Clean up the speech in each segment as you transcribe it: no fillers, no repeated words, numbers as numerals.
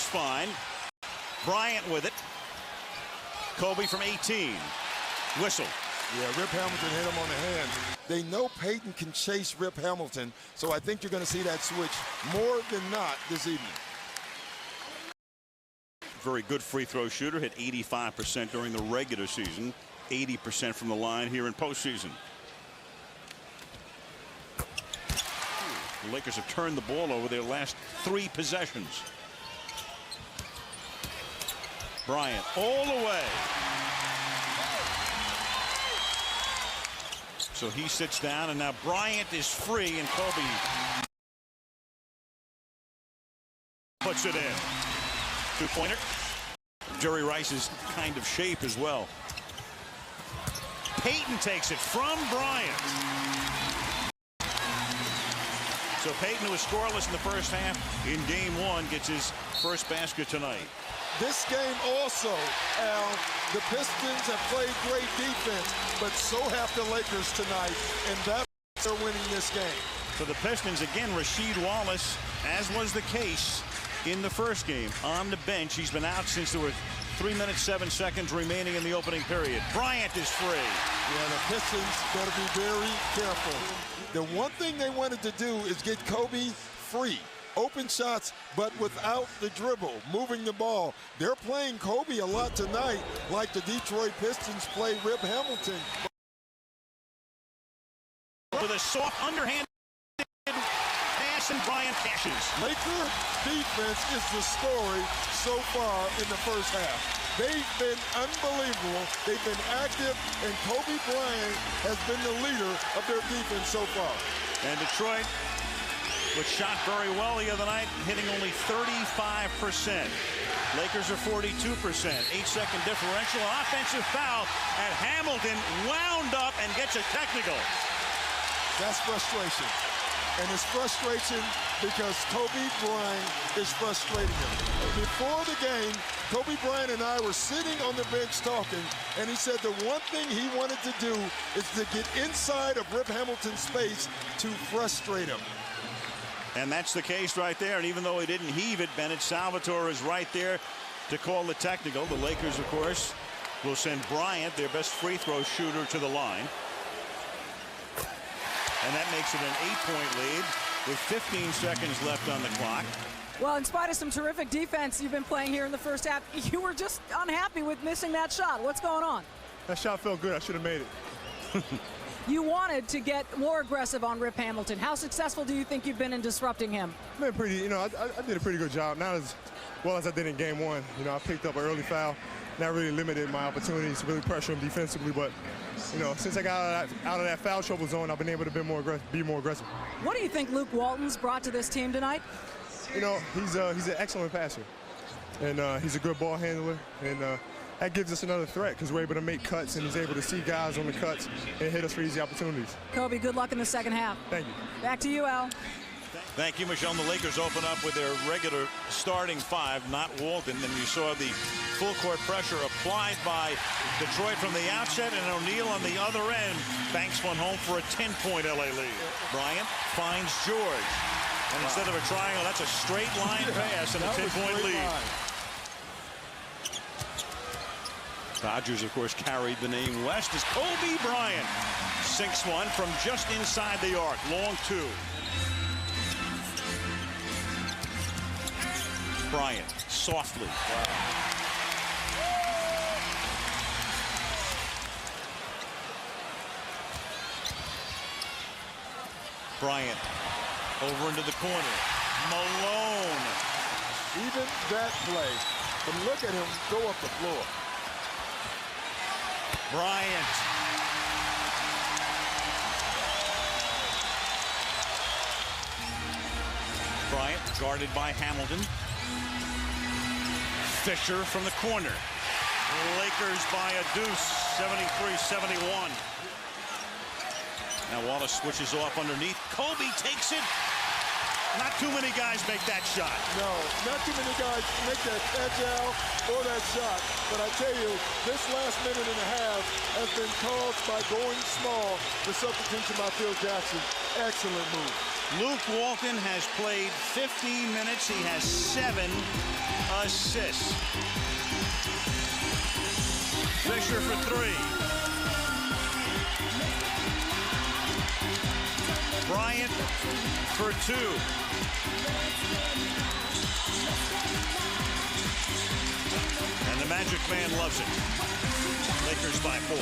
just fine. Bryant with it. Kobe from 18. Whistle. Yeah, Rip Hamilton hit him on the hand. They know Peyton can chase Rip Hamilton, so I think you're going to see that switch more than not this evening. Very good free throw shooter, hit 85% during the regular season, 80% from the line here in postseason. The Lakers have turned the ball over their last 3 possessions. Bryant all the way. So he sits down, and now Bryant is free, and Kobe puts it in. 2-pointer. Jerry Rice is kind of shape as well. Peyton takes it from Bryant. So Peyton, who was scoreless in the first half in game 1, gets his first basket tonight. This game also, Al, the Pistons have played great defense, but so have the Lakers tonight, and that's why they're winning this game. For the Pistons, again, Rasheed Wallace, as was the case in the first game, on the bench. He's been out since there were 3 minutes, 7 seconds remaining in the opening period. Bryant is free. Yeah, the Pistons got to be very careful. The one thing they wanted to do is get Kobe free. Open shots, but without the dribble, moving the ball. They're playing Kobe a lot tonight, like the Detroit Pistons play Rip Hamilton. With a soft underhand pass, and Bryant cashes. Laker defense is the story so far in the first half. They've been unbelievable. They've been active, and Kobe Bryant has been the leader of their defense so far. And Detroit, which shot very well the other night, hitting only 35%. Lakers are 42%. 8-second differential. Offensive foul, and Hamilton wound up and gets a technical. That's frustration. And it's frustration because Kobe Bryant is frustrating him. Before the game, Kobe Bryant and I were sitting on the bench talking, and he said the one thing he wanted to do is to get inside of Rip Hamilton's space to frustrate him. And that's the case right there. And even though he didn't heave it, Bennett Salvatore is right there to call the technical. The Lakers, of course, will send Bryant, their best free throw shooter, to the line. And that makes it an 8-point lead with 15 seconds left on the clock. Well, in spite of some terrific defense you've been playing here in the first half, you were just unhappy with missing that shot. What's going on? That shot felt good. I should have made it. You wanted to get more aggressive on Rip Hamilton. How successful do you think you've been in disrupting him? I've been pretty, I did a pretty good job. Not as well as I did in game 1. I picked up an early foul. That really limited my opportunities to really pressure him defensively. But, since I got out of that foul trouble zone, I've been able to be more aggressive. What do you think Luke Walton's brought to this team tonight? He's an excellent passer. And he's a good ball handler. And that gives us another threat because we're able to make cuts, and he's able to see guys on the cuts and hit us for easy opportunities. Kobe, good luck in the second half. Thank you. Back to you, Al. Thank you, Michelle. The Lakers open up with their regular starting 5, not Walton. And you saw the full court pressure applied by Detroit from the outset, and O'Neal on the other end banks one home for a 10-point LA lead. Bryant finds George. And instead of a triangle, that's a straight line pass and a 10-point lead. Dodgers, of course, carried the name west as Kobe Bryant sinks one from just inside the arc. Long 2. Bryant softly. Bryant over into the corner. Malone. Even that play, but look at him go up the floor. Bryant. Bryant guarded by Hamilton. Fisher from the corner. Lakers by a deuce, 73-71. Now Wallace switches off underneath. Kobe takes it. Not too many guys make that shot. No, not too many guys make that agile or that shot. But I tell you, this last minute and a half has been caused by going small. The substitution by Phil Jackson. Excellent move. Luke Walton has played 15 minutes. He has 7 assists. Fisher for 3. Bryant for 2. And the Magic Man loves it. Lakers by 4.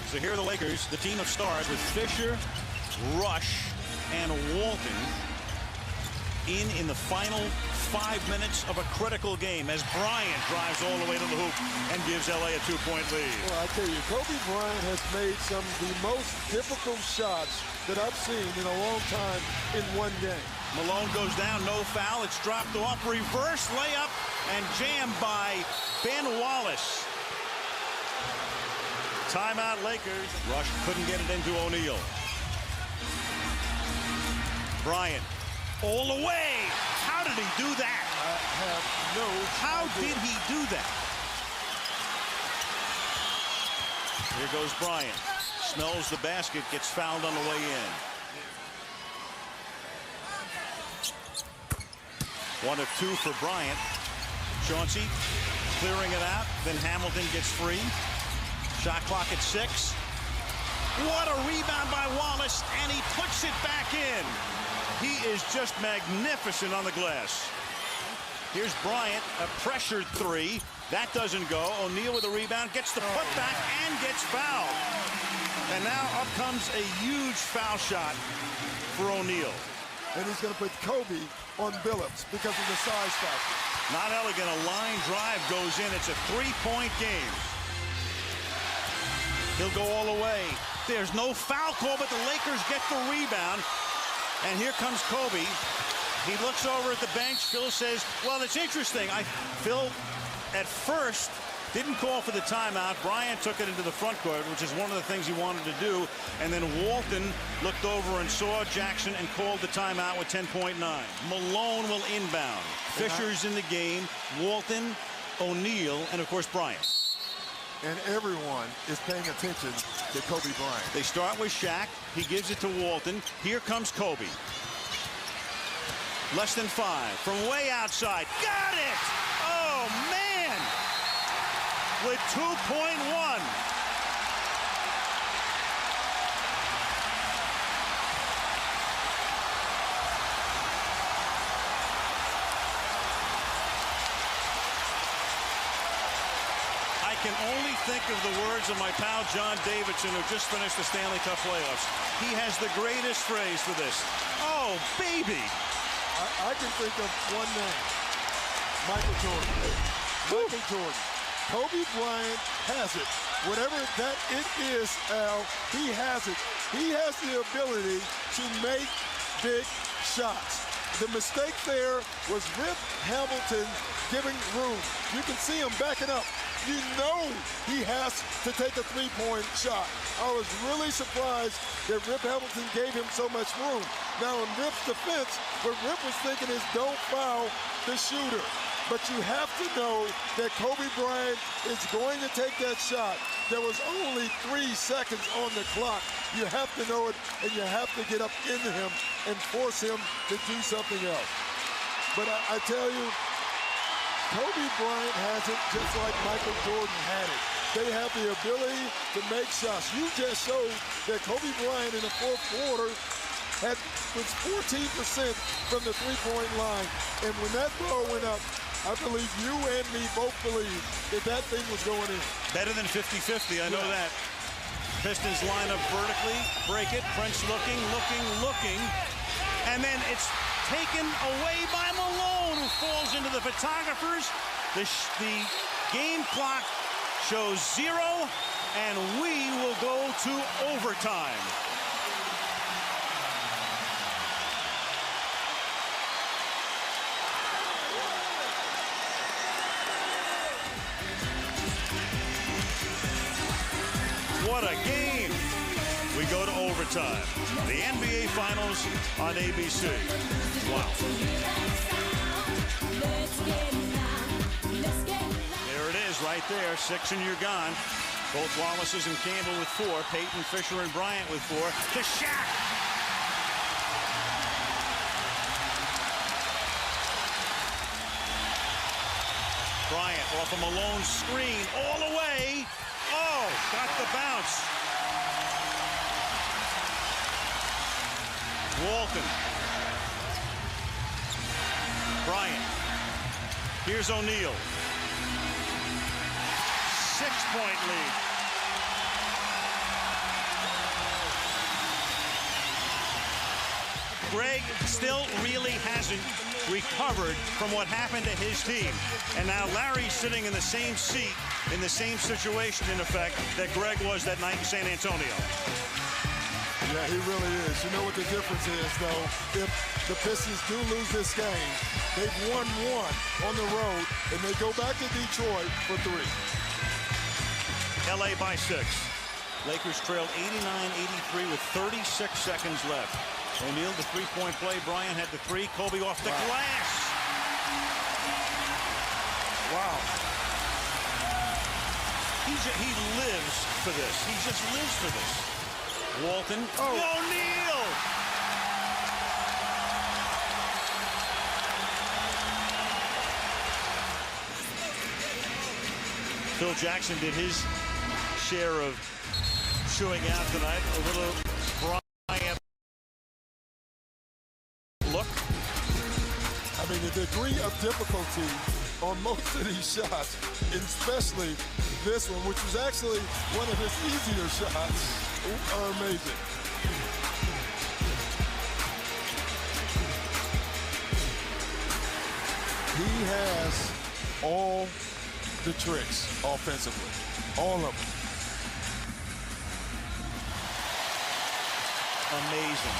So here are the Lakers, the team of stars with Fisher, Rush, and Walton in the final 5 minutes of a critical game as Bryant drives all the way to the hoop and gives LA a 2-point lead. Well, I tell you, Kobe Bryant has made some of the most difficult shots that I've seen in a long time in one game. Malone goes down, no foul. It's dropped off. Reverse layup and jammed by Ben Wallace. Timeout Lakers. Rush couldn't get it into O'Neal. Bryant all the way. How did he do that? I have no How idea. did he do that? Here goes Bryant. Smells the basket, gets fouled on the way in. 1 of 2 for Bryant. Chauncey clearing it out. Then Hamilton gets free. Shot clock at 6. What a rebound by Wallace, and he puts it back in. He is just magnificent on the glass. Here's Bryant, a pressured 3. That doesn't go. O'Neal with a rebound, gets the putback and gets fouled. And now up comes a huge foul shot for O'Neal. And he's going to put Kobe on Billups because of the size factor. Not elegant. A line drive goes in. It's a 3-point game. He'll go all the way. There's no foul call, but the Lakers get the rebound. And here comes Kobe. He looks over at the bench. Phil says, well, it's interesting. Phil, at first, didn't call for the timeout. Bryant took it into the front court, which is one of the things he wanted to do. And then Walton looked over and saw Jackson and called the timeout with 10.9. Malone will inbound. Fisher's in the game. Walton, O'Neal, and, of course, Bryant. And everyone is paying attention to Kobe Bryant. They start with Shaq. He gives it to Walton. Here comes Kobe. Less than 5 from way outside. Got it! Oh, man! With 2.1. I can only think of the words of my pal John Davidson, who just finished the Stanley Cup playoffs. He has the greatest phrase for this. Oh, baby! I can think of one name. Michael Jordan. Michael Jordan. Kobe Bryant has it. Whatever that it is, Al, he has it. He has the ability to make big shots. The mistake there was Rip Hamilton giving room. You can see him backing up. You know he has to take a three-point shot. I was really surprised that Rip Hamilton gave him so much room. Now in Rip's defense, what Rip was thinking is don't foul the shooter. But you have to know that Kobe Bryant is going to take that shot. There was only 3 seconds on the clock. You have to know it, and you have to get up into him and force him to do something else. But I tell you, Kobe Bryant has it just like Michael Jordan had it. They have the ability to make shots. You just showed that Kobe Bryant in the fourth quarter was 14% from the three-point line. And when that ball went up, I believe you and me both believe that that thing was going in. Better than 50-50, I know that. Pistons line up vertically, break it, Prince looking, and then it's taken away by Malone, who falls into the photographers. The game clock shows 0, and we will go to overtime. What a game. We go to overtime. The NBA Finals on ABC. Wow. There it is right there. 6 and you're gone. Both Wallaces and Campbell with 4. Peyton, Fisher, and Bryant with 4. To Shaq. Bryant off a Malone screen all the way. Oh, got the bounce. Walton. Bryant. Here's O'Neal. 6-point lead. Greg still really hasn't recovered from what happened to his team. And now Larry's sitting in the same seat, in the same situation, in effect, that Greg was that night in San Antonio. Yeah, he really is. You know what the difference is, though? If the Pistons do lose this game, they've won one on the road, and they go back to Detroit for 3. LA by 6. Lakers trailed 89-83 with 36 seconds left. O'Neal, the three-point play. Bryant had the 3. Kobe off the glass. Wow. He lives for this. He just lives for this. Walton. Oh. O'Neal. Phil Jackson did his share of chewing out tonight. A little Bryant look. I mean, the degree of difficulty on most of these shots, especially this one, which was actually one of his easier shots, are amazing. He has all the tricks offensively, all of them. Amazing.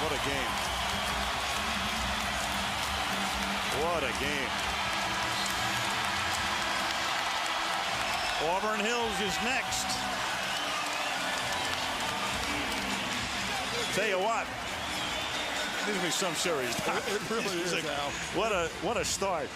What a game. What a game. Auburn Hills is next. Tell you what, this will be some series. It really is, Al. What a start.